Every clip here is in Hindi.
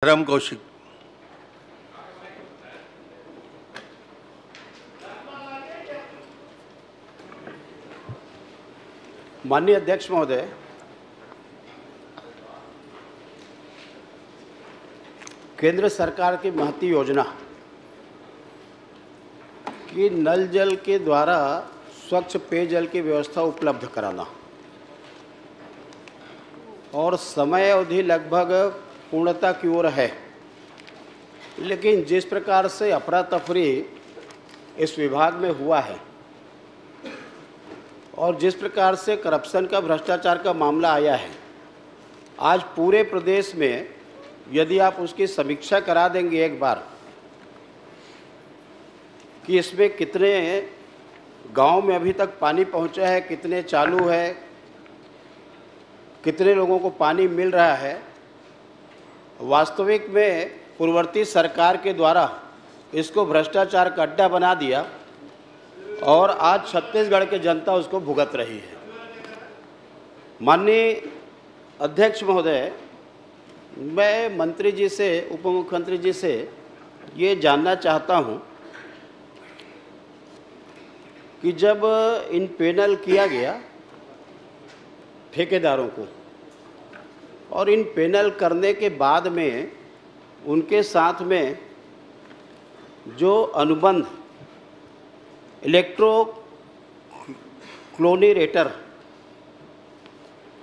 धर्म कौशिक। माननीय अध्यक्ष महोदय, केंद्र सरकार की महती योजना कि नल जल के द्वारा स्वच्छ पेयजल की व्यवस्था उपलब्ध कराना और समय अवधि लगभग पूर्णता की ओर है, लेकिन जिस प्रकार से अफरा तफरी इस विभाग में हुआ है और जिस प्रकार से करप्शन का, भ्रष्टाचार का मामला आया है, आज पूरे प्रदेश में यदि आप उसकी समीक्षा करा देंगे एक बार कि इसमें कितने गांव में अभी तक पानी पहुंचा है, कितने चालू है, कितने लोगों को पानी मिल रहा है, वास्तविक में पूर्ववर्ती सरकार के द्वारा इसको भ्रष्टाचार का अड्डा बना दिया और आज छत्तीसगढ़ की जनता उसको भुगत रही है। माननीय अध्यक्ष महोदय, मैं मंत्री जी से, उप मुख्यमंत्री जी से ये जानना चाहता हूं कि जब इन पैनल किया गया ठेकेदारों को और इन पैनल करने के बाद में उनके साथ में जो अनुबंध इलेक्ट्रो क्लोनीरेटर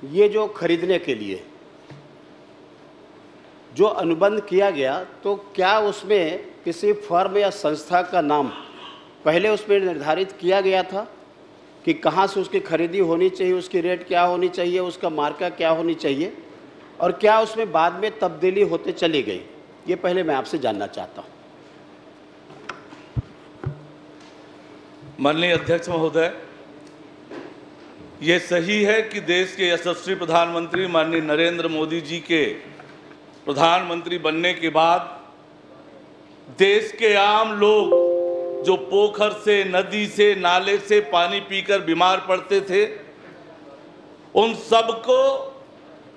ये जो खरीदने के लिए जो अनुबंध किया गया, तो क्या उसमें किसी फर्म या संस्था का नाम पहले उसमें निर्धारित किया गया था कि कहाँ से उसकी खरीदी होनी चाहिए, उसकी रेट क्या होनी चाहिए, उसका मार्का क्या होनी चाहिए, और क्या उसमें बाद में तब्दीली होते चली गई? ये पहले मैं आपसे जानना चाहता हूँ। माननीय अध्यक्ष महोदय, ये सही है कि देश के यशस्वी प्रधानमंत्री माननीय नरेंद्र मोदी जी के प्रधानमंत्री बनने के बाद देश के आम लोग जो पोखर से, नदी से, नाले से पानी पीकर बीमार पड़ते थे, उन सबको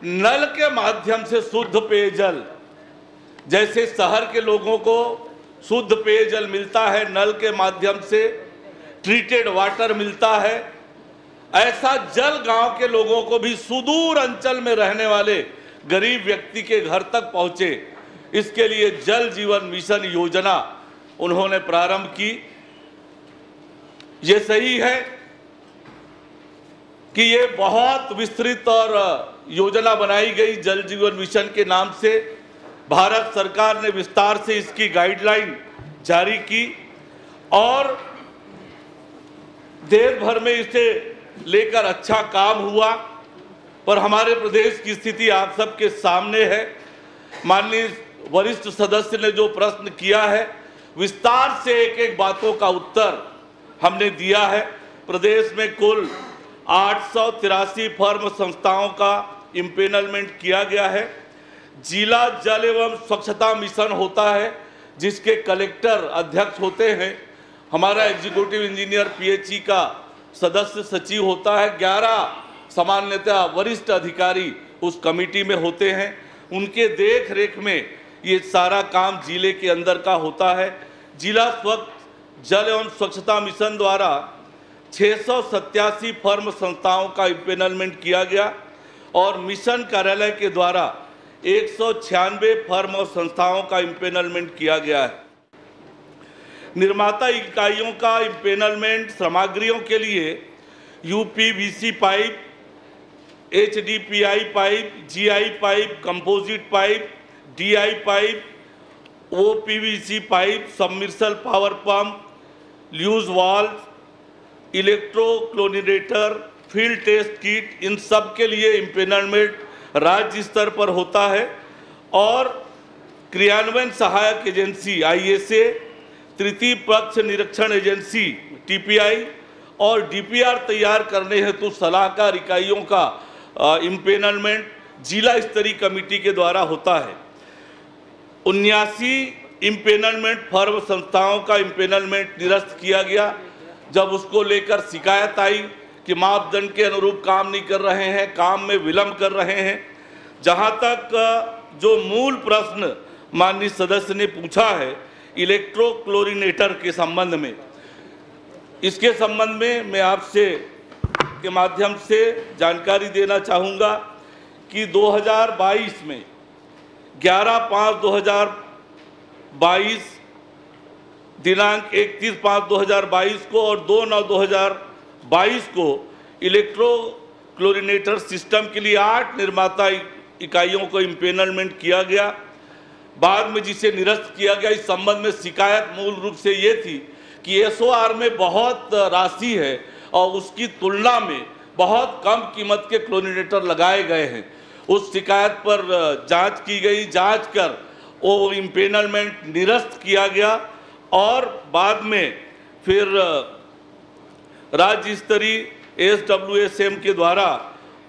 नल के माध्यम से शुद्ध पेयजल, जैसे शहर के लोगों को शुद्ध पेयजल मिलता है, नल के माध्यम से ट्रीटेड वाटर मिलता है, ऐसा जल गांव के लोगों को भी सुदूर अंचल में रहने वाले गरीब व्यक्ति के घर तक पहुंचे। इसके लिए जल जीवन मिशन योजना उन्होंने प्रारंभ की। ये सही है कि ये बहुत विस्तृत और योजना बनाई गई जल जीवन मिशन के नाम से। भारत सरकार ने विस्तार से इसकी गाइडलाइन जारी की और देश भर में इसे लेकर अच्छा काम हुआ, पर हमारे प्रदेश की स्थिति आप सबके सामने है। माननीय वरिष्ठ सदस्य ने जो प्रश्न किया है, विस्तार से एक एक बातों का उत्तर हमने दिया है। प्रदेश में कुल 883 फर्म संस्थाओं का इम्पेनलमेंट किया गया है। जिला जल एवं स्वच्छता मिशन होता है, जिसके कलेक्टर अध्यक्ष होते हैं। हमारा एग्जीक्यूटिव इंजीनियर पीएचई का सदस्य सचिव होता है। 11 सामान्यतः वरिष्ठ अधिकारी उस कमेटी में होते हैं। उनके देख रेख में ये सारा काम जिले के अंदर का होता है। जिला स्वच्छ जल एवं स्वच्छता मिशन द्वारा 687 फर्म संस्थाओं का इम्पेनलमेंट किया गया और मिशन कार्यालय के द्वारा 196 फर्म और संस्थाओं का इम्पेनलमेंट किया गया है। निर्माता इकाइयों का इम्पेनलमेंट सामग्रियों के लिए UPVC pipe, HDPI pipe, GI pipe, composite pipe, DI pipe, OPVC pipe, submersible power pump, ल्यूज valve, electro chlorinator, field test kit, इन सब के लिए इम्पेनलमेंट राज्य स्तर पर होता है। और क्रियान्वयन सहायक एजेंसी आईएसए, तृतीय पक्ष निरीक्षण एजेंसी टीपीआई और डीपीआर तैयार करने हेतु सलाहकार इकाइयों का इम्पेनलमेंट जिला स्तरीय कमेटी के द्वारा होता है। 79 इम्पेनलमेंट फर्म संस्थाओं का इम्पेनलमेंट निरस्त किया गया जब उसको लेकर शिकायत आई कि मापदंड के अनुरूप काम नहीं कर रहे हैं, काम में विलंब कर रहे हैं। जहाँ तक जो मूल प्रश्न माननीय सदस्य ने पूछा है इलेक्ट्रोक्लोरिनेटर के संबंध में, इसके संबंध में मैं आपसे के माध्यम से जानकारी देना चाहूँगा कि 2022 में 11/5/2022 दिनांक 31/5/2022 को और 2/9/2022 को इलेक्ट्रोक्लोरिनेटर सिस्टम के लिए 8 निर्माता इकाइयों को इम्पेनलमेंट किया गया। बाद में जिसे निरस्त किया गया, इस संबंध में शिकायत मूल रूप से ये थी कि एसओआर में बहुत राशि है और उसकी तुलना में बहुत कम कीमत के क्लोरिनेटर लगाए गए हैं। उस शिकायत पर जांच की गई, जांच कर वो इम्पेनलमेंट निरस्त किया गया और बाद में फिर राज्य स्तरीय SWSM के द्वारा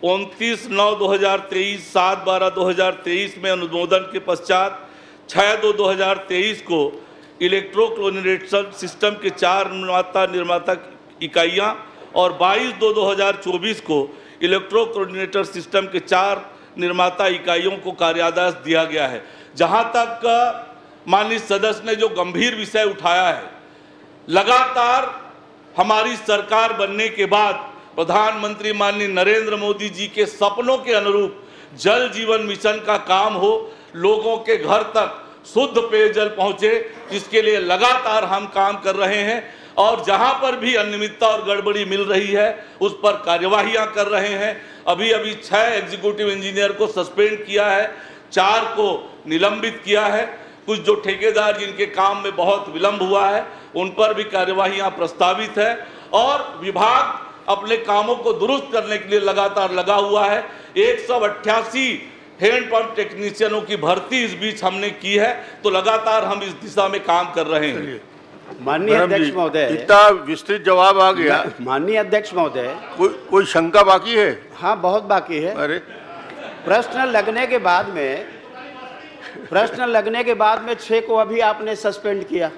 29/9/2023 7/12/2023 में अनुमोदन के पश्चात 6/2/2023 को इलेक्ट्रोक्लोरिनेटर सिस्टम के 4 निर्माता इकाइयाँ और 22/2/2024 को इलेक्ट्रोक्लोरिनेटर सिस्टम के 4 निर्माता इकाइयों को कार्यादेश दिया गया है। जहाँ तक माननीय सदस्य ने जो गंभीर विषय उठाया है, लगातार हमारी सरकार बनने के बाद प्रधानमंत्री माननीय नरेंद्र मोदी जी के सपनों के अनुरूप जल जीवन मिशन का काम हो, लोगों के घर तक शुद्ध पेयजल पहुंचे, इसके लिए लगातार हम काम कर रहे हैं और जहां पर भी अनियमितता और गड़बड़ी मिल रही है उस पर कार्यवाहियां कर रहे हैं। अभी 6 एग्जीक्यूटिव इंजीनियर को सस्पेंड किया है, 4 को निलंबित किया है। कुछ जो ठेकेदार जिनके काम में बहुत विलंब हुआ है उन पर भी कार्यवाहियां प्रस्तावित है और विभाग अपने कामों को दुरुस्त करने के लिए लगातार लगा हुआ है। 188 हैंडपंप टेक्नीशियनों की भर्ती इस बीच हमने की है, तो लगातार हम इस दिशा में काम कर रहे हैं। माननीय अध्यक्ष महोदय, इतना विस्तृत जवाब आ गया। माननीय अध्यक्ष महोदय, कोई शंका बाकी है? हाँ, बहुत बाकी है। अरे, प्रश्न लगने के बाद में 6 को अभी आपने सस्पेंड किया,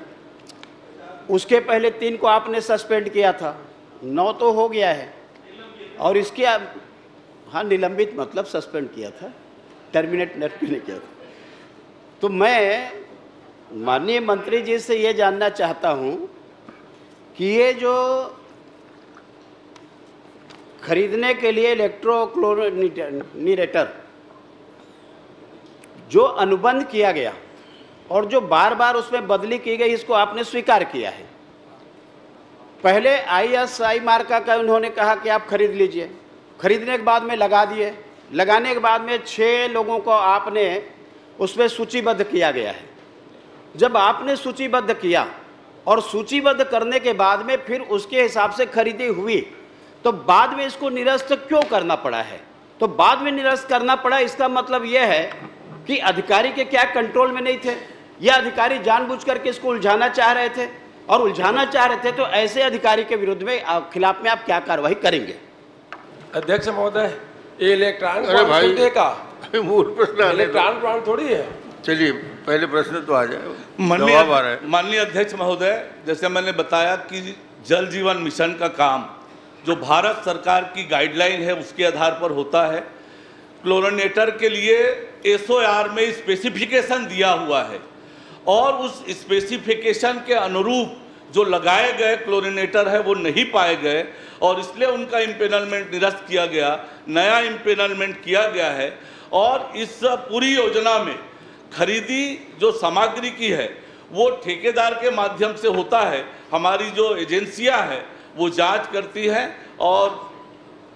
उसके पहले 3 को आपने सस्पेंड किया था, 9 तो हो गया है और इसके हाँ निलंबित मतलब सस्पेंड किया था, टर्मिनेट नहीं किया था। तो मैं माननीय मंत्री जी से ये जानना चाहता हूँ कि ये जो खरीदने के लिए इलेक्ट्रोक्लोरिनेटर जो अनुबंध किया गया और जो बार बार उसमें बदली की गई, इसको आपने स्वीकार किया है। पहले ISI मार्का का उन्होंने कहा कि आप खरीद लीजिए, खरीदने के बाद में लगा दिए, लगाने के बाद में 6 लोगों को आपने उसमें सूचीबद्ध किया गया है। जब आपने सूचीबद्ध किया और सूचीबद्ध करने के बाद में फिर उसके हिसाब से खरीदी हुई, तो बाद में इसको निरस्त क्यों करना पड़ा है? तो बाद में निरस्त करना पड़ा, इसका मतलब यह है कि अधिकारी के क्या कंट्रोल में नहीं थे, यह अधिकारी जानबूझ करके इसको उलझाना चाह रहे थे, और उलझाना चाह रहे थे तो ऐसे अधिकारी के विरुद्ध में खिलाफ में आप क्या कार्रवाई करेंगे? अध्यक्ष महोदय, ये इलेक्ट्रॉनिक मूल प्रश्न इलेक्ट्रॉनिक प्लांट थोड़ी है। चलिए, पहले प्रश्न तो आ जाए, जवाब आ रहा है। माननीय अध्यक्ष महोदय, जैसे मैंने बताया कि जल जीवन मिशन का काम जो भारत सरकार की गाइडलाइन है उसके आधार पर होता है। क्लोरिनेटर के लिए SOR में स्पेसिफिकेशन दिया हुआ है और उस स्पेसिफिकेशन के अनुरूप जो लगाए गए क्लोरिनेटर है वो नहीं पाए गए और इसलिए उनका इम्पेनलमेंट निरस्त किया गया, नया इम्पेनलमेंट किया गया है। और इस पूरी योजना में खरीदी जो सामग्री की है वो ठेकेदार के माध्यम से होता है। हमारी जो एजेंसियां हैं वो जांच करती हैं और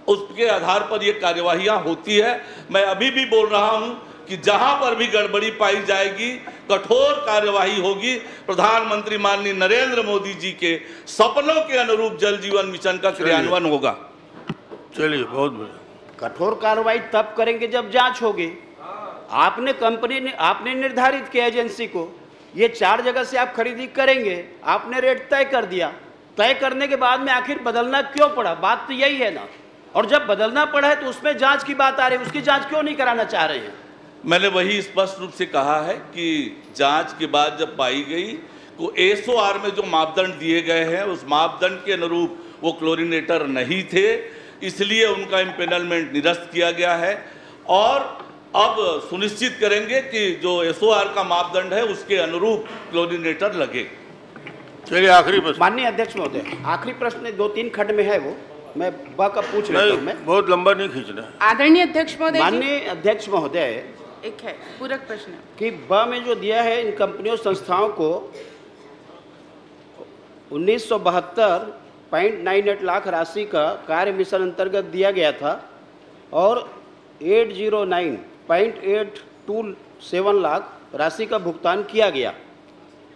उसके आधार पर ये कार्यवाहियां होती है। मैं अभी भी बोल रहा हूं कि जहां पर भी गड़बड़ी पाई जाएगी कठोर कार्यवाही होगी। प्रधानमंत्री माननीय नरेंद्र मोदी जी के सपनों के अनुरूप जल जीवन मिशन का क्रियान्वयन होगा। चलिए, बहुत बढ़िया। कठोर कार्रवाई तब करेंगे जब जांच होगी। आपने निर्धारित किया एजेंसी को, ये 4 जगह से आप खरीदी करेंगे, आपने रेट तय कर दिया, तय करने के बाद में आखिर बदलना क्यों पड़ा? बात तो यही है ना। और जब बदलना पड़ा है तो उसमें जांच की बात आ रही है, उसकी जांच क्यों नहीं कराना चाह रहे हैं? मैंने वही स्पष्ट रूप से कहा है कि जांच के बाद जब पाई गई तो SOR में जो मापदंड दिए गए हैं उस मापदंड के अनुरूप वो क्लोरिनेटर नहीं थे, इसलिए उनका इम्पेनलमेंट निरस्त किया गया है। और अब सुनिश्चित करेंगे कि जो एसओआर का मापदंड है उसके अनुरूप क्लोरिनेटर लगे। चलिए आखिरी प्रश्न। माननीय अध्यक्ष महोदय, आखिरी प्रश्न 2-3 खंड में है, वो मैं ब का पूछ लेता हूँ। मैं बहुत लंबा नहीं खींचना है। आदरणीय अध्यक्ष महोदय जी, माननीय अध्यक्ष महोदय, एक है पूरक प्रश्न कि ब में जो दिया है, इन कंपनियों संस्थाओं को 1972.98 लाख राशि का कार्य मिशन अंतर्गत दिया गया था और 809.827 लाख राशि का भुगतान किया गया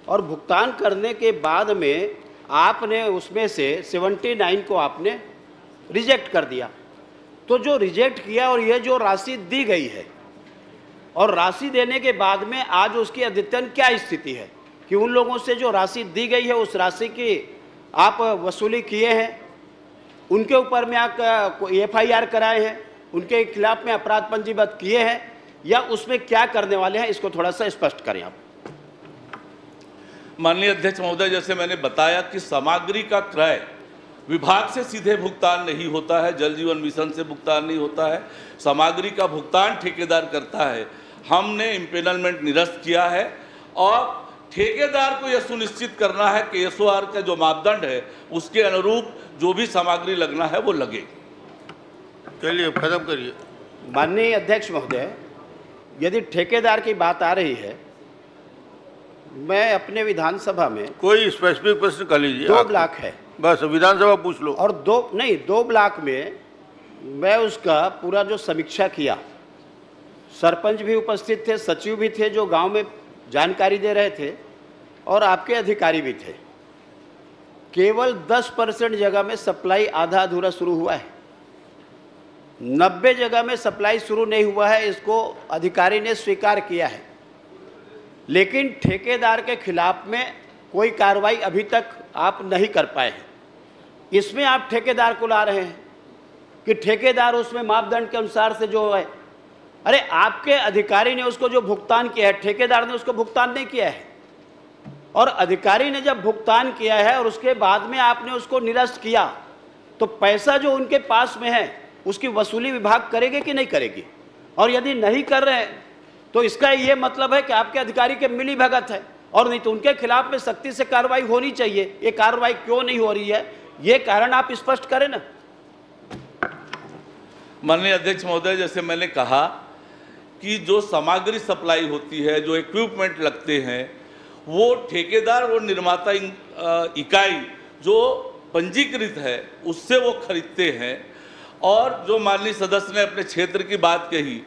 और भुगतान करने के बाद में आपने उसमें से 79 को आपने रिजेक्ट कर दिया। तो जो रिजेक्ट किया और ये जो राशि दी गई है और राशि देने के बाद में आज उसकी अद्यतन क्या स्थिति है कि उन लोगों से जो राशि दी गई है उस राशि की आप वसूली किए हैं, उनके ऊपर में आप FIR कराए हैं, उनके खिलाफ में अपराध पंजीबद्ध किए हैं या उसमें क्या करने वाले हैं, इसको थोड़ा सा स्पष्ट करें आप। माननीय अध्यक्ष महोदय, जैसे मैंने बताया कि सामग्री का क्रय विभाग से सीधे भुगतान नहीं होता है, जल जीवन मिशन से भुगतान नहीं होता है, सामग्री का भुगतान ठेकेदार करता है। हमने इम्पेनलमेंट निरस्त किया है और ठेकेदार को यह सुनिश्चित करना है कि एसओआर का जो मापदंड है उसके अनुरूप जो भी सामग्री लगना है वो लगे। चलिए खत्म करिए। माननीय अध्यक्ष महोदय, यदि ठेकेदार की बात आ रही है, मैं अपने विधानसभा में कोई स्पेसिफिक प्रश्न कर लीजिए। 2 ब्लॉक है, बस विधानसभा पूछ लो। और 2 ब्लॉक में मैं उसका पूरा जो समीक्षा किया, सरपंच भी उपस्थित थे, सचिव भी थे जो गांव में जानकारी दे रहे थे और आपके अधिकारी भी थे। केवल 10% जगह में सप्लाई आधा अधूरा शुरू हुआ है, 90 जगह में सप्लाई शुरू नहीं हुआ है, इसको अधिकारी ने स्वीकार किया है। लेकिन ठेकेदार के खिलाफ में कोई कार्रवाई अभी तक आप नहीं कर पाए हैं। इसमें आप ठेकेदार को ला रहे हैं कि ठेकेदार उसमें मापदंड के अनुसार से जो है, अरे आपके अधिकारी ने उसको जो भुगतान किया है, ठेकेदार ने उसको भुगतान नहीं किया है। और अधिकारी ने जब भुगतान किया है और उसके बाद में आपने उसको निरस्त किया, तो पैसा जो उनके पास में है उसकी वसूली विभाग करेगी कि नहीं करेगी? और यदि नहीं कर रहे हैं तो इसका ये मतलब है कि आपके अधिकारी के मिली भगत है, और नहीं तो उनके खिलाफ में सख्ती से कार्रवाई होनी चाहिए। ये कार्रवाई क्यों नहीं हो रही है, ये कारण आप स्पष्ट करें ना। माननीय अध्यक्ष महोदय, जैसे मैंने कहा कि जो सामग्री सप्लाई होती है, जो इक्विपमेंट लगते हैं, वो ठेकेदार और निर्माता इकाई जो पंजीकृत है उससे वो खरीदते हैं। और जो माननीय सदस्य ने अपने क्षेत्र की बात कही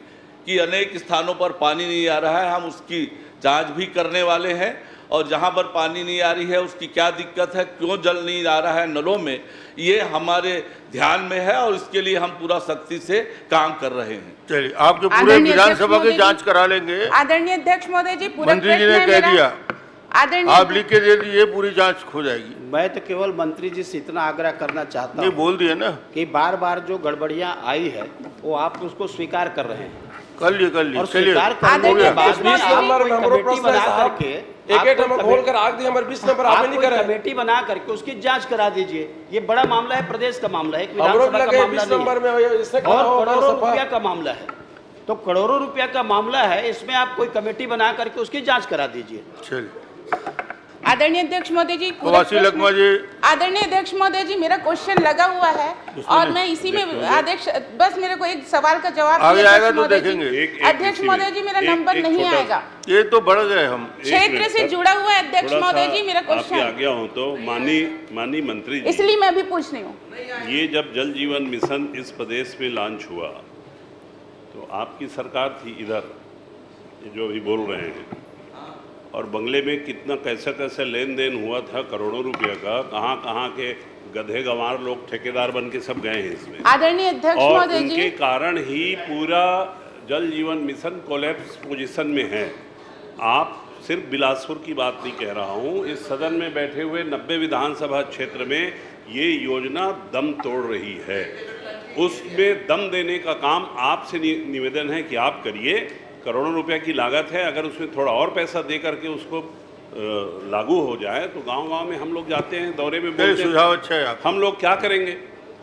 कि अनेक स्थानों पर पानी नहीं आ रहा है, हम उसकी जांच भी करने वाले हैं और जहां पर पानी नहीं आ रही है उसकी क्या दिक्कत है, क्यों जल नहीं आ रहा है नलों में, ये हमारे ध्यान में है और इसके लिए हम पूरा सख्ती से काम कर रहे हैं। चलिए आपके पूरे विधानसभा की जांच करा लेंगे। आदरणीय अध्यक्ष महोदय जी, मंत्री जी ने कह दिया, आदरणीय आप लिख के दे दीजिए, पूरी जांच हो जाएगी। मैं तो केवल मंत्री जी से इतना आग्रह करना चाहता नहीं, हूँ बोल दिए ना कि बार बार जो गड़बड़ियाँ आई है वो आप उसको स्वीकार कर रहे हैं कर लिए और चलिए स्वीकार करने के बाद में आप कोई कमेटी बना करके एक नंबर खोल कर आग दी, हमारे 20 नंबर आपने नहीं करे। कमेटी बना करके उसकी जांच करा दीजिए। ये बड़ा मामला है, प्रदेश का मामला है, एक अवरोध विधानसभा का लगे मामला 20 नहीं नंबर में, इससे है। और करोड़ों रुपया का मामला है, तो करोड़ों रुपया का मामला है, इसमें आप कोई कमेटी बना करके उसकी जांच करा दीजिए। चलिए आदरणीय अध्यक्ष महोदय जी, कवासी लकमा जी। आदरणीय अध्यक्ष महोदय जी, मेरा क्वेश्चन लगा हुआ है और मैं इसी में अध्यक्ष, बस मेरे को एक सवाल का जवाब आगे दीजिए आएगा अध्यक्ष तो महोदय जी। देखेंगे। अध्यक्ष महोदय जी, मेरा नंबर नहीं आएगा, ये तो बढ़ गए हम। क्षेत्र से जुड़ा हुआ है अध्यक्ष महोदय जी मेरा आपके क्वेश्चन, आज्ञा हो तो माननीय मंत्री जी, इसलिए मैं भी पूछ रही हूँ। ये जब जल जीवन मिशन इस प्रदेश में लॉन्च हुआ तो आपकी सरकार थी इधर, जो अभी बोल रहे हैं, और बंगले में कितना कैसे लेन देन हुआ था, करोड़ों रुपए का, कहाँ के गधे गंवार लोग ठेकेदार बन के सब गए हैं इसमें। आदरणीय अध्यक्ष और महोदय उनके जी, कारण ही पूरा जल जीवन मिशन कोलैप्स पोजीशन में है। आप सिर्फ बिलासपुर की बात नहीं कह रहा हूँ, इस सदन में बैठे हुए 90 विधानसभा क्षेत्र में ये योजना दम तोड़ रही है। उसमें दम देने का काम आपसे निवेदन है कि आप करिए। करोड़ों रुपए की लागत है, अगर उसमें थोड़ा और पैसा दे करके उसको लागू हो जाए तो गांव-गांव में हम लोग जाते हैं, दौरे में बोलते हैं, सुझाव अच्छा है। हम लोग क्या करेंगे?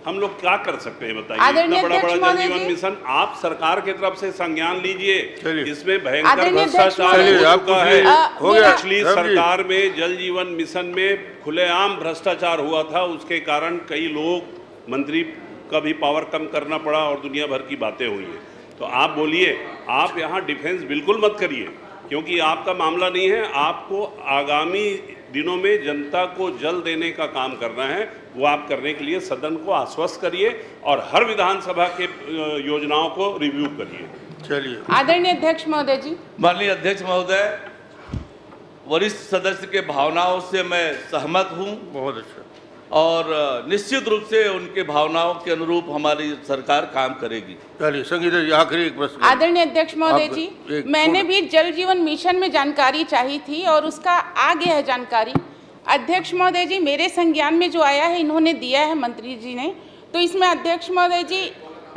हम लोग क्या कर सकते हैं बताइए। आदरणीय इतना बड़ा अध्यक्ष जल महोदय जीवन जी। मिशन आप सरकार की तरफ से संज्ञान लीजिए, चलिए। इसमें भयंकर आदरणीय अध्यक्ष भ्रष्टाचार महोदय हो जी। चुका है। हो गया। पिछली राम जी। सरकार में जल जीवन मिशन में खुलेआम भ्रष्टाचार हुआ था, उसके कारण कई लोग मंत्री का भी पावर कम करना पड़ा और दुनिया भर की बातें हुई हैं। तो आप बोलिए, आप यहाँ डिफेंस बिल्कुल मत करिए, क्योंकि आपका मामला नहीं है। आपको आगामी दिनों में जनता को जल देने का काम करना है, वो आप करने के लिए सदन को आश्वस्त करिए और हर विधानसभा के योजनाओं को रिव्यू करिए। चलिए। आदरणीय अध्यक्ष महोदय जी। माननीय अध्यक्ष महोदय, वरिष्ठ सदस्य के भावनाओं से मैं सहमत हूं बहुत अच्छा। और निश्चित रूप से उनके भावनाओं के अनुरूप हमारी सरकार काम करेगी। चलिए संगीता जी, आखिरी एक प्रश्न। आदरणीय अध्यक्ष महोदय आप जी, एक मैंने छोटा- भी जल जीवन मिशन में जानकारी चाहिए थी और उसका आ गया है जानकारी। अध्यक्ष महोदय जी, मेरे संज्ञान में जो आया है इन्होंने दिया है मंत्री जी ने, तो इसमें अध्यक्ष महोदय जी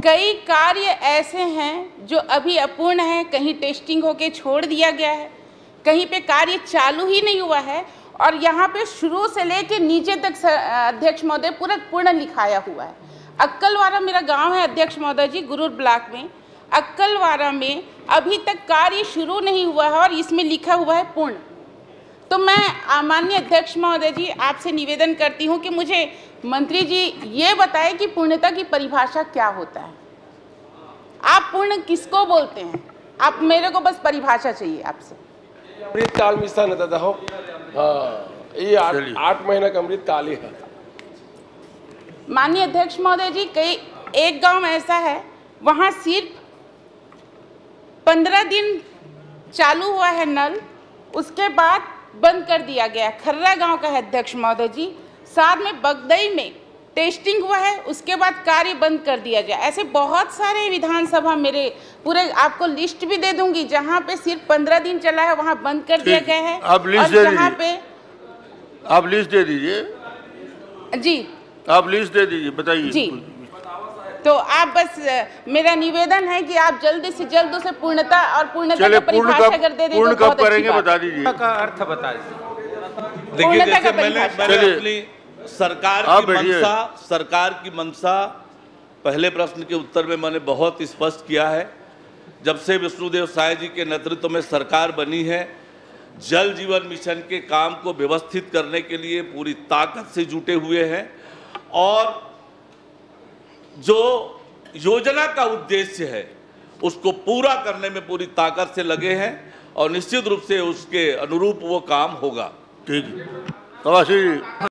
कई कार्य ऐसे हैं जो अभी अपूर्ण है, कहीं टेस्टिंग होके छोड़ दिया गया है, कहीं पे कार्य चालू ही नहीं हुआ है और यहाँ पे शुरू से लेके नीचे तक अध्यक्ष महोदय पूर्ण लिखाया हुआ है। अक्कलवारा मेरा गांव है अध्यक्ष महोदय जी, गुरूर ब्लॉक में। अक्कलवारा में अभी तक कार्य शुरू नहीं हुआ है और इसमें लिखा हुआ है पूर्ण। तो मैं माननीय अध्यक्ष महोदय जी आपसे निवेदन करती हूँ कि मुझे मंत्री जी ये बताएं कि पूर्णता की परिभाषा क्या होता है। आप पूर्ण किसको बोलते हैं? आप मेरे को बस परिभाषा चाहिए आपसे। अमृतकाल मिशन है दादा हो। हाँ, ये चलिए। 8 महीना का अमृतकाल ही है। माननीय अध्यक्ष महोदय जी, एक गांव ऐसा है वहां सिर्फ 15 दिन चालू हुआ है नल, उसके बाद बंद कर दिया गया। खर्रा गांव का है अध्यक्ष महोदय जी। साथ में बगदई में टेस्टिंग हुआ है, उसके बाद कार्य बंद कर दिया गया। ऐसे बहुत सारे विधानसभा मेरे पूरे आपको लिस्ट भी दे दूंगी जहां पे सिर्फ 15 दिन चला है, वहां बंद कर दिया गया है। आप लिस्ट और दे जहां दीजिए। पे आप लिस्ट दे दीजिए। जी आप लिस्ट दे दीजिए, बताइए। जी, तो आप बस मेरा निवेदन है कि आप जल्दी से जल्द उसे पूर्णता और पूर्णता चलिए, का परिभाषा अगर दे दें पूर्ण तो बहुत कब अच्छी करेंगे बात बता है। दीजिए। का अर्थ बता दीजिए। देखिए, पूर्णता जैसे का मैंने परिभाषा। चलिए। अपनी सरकार की मंशा पहले प्रश्न के उत्तर में मैंने बहुत स्पष्ट किया है। जब से विष्णुदेव साय जी के नेतृत्व में सरकार बनी है, जल जीवन मिशन के काम को व्यवस्थित करने के लिए पूरी ताकत से जुटे हुए हैं और जो योजना का उद्देश्य है उसको पूरा करने में पूरी ताकत से लगे हैं और निश्चित रूप से उसके अनुरूप वो काम होगा। ठीक है। कवासी जी।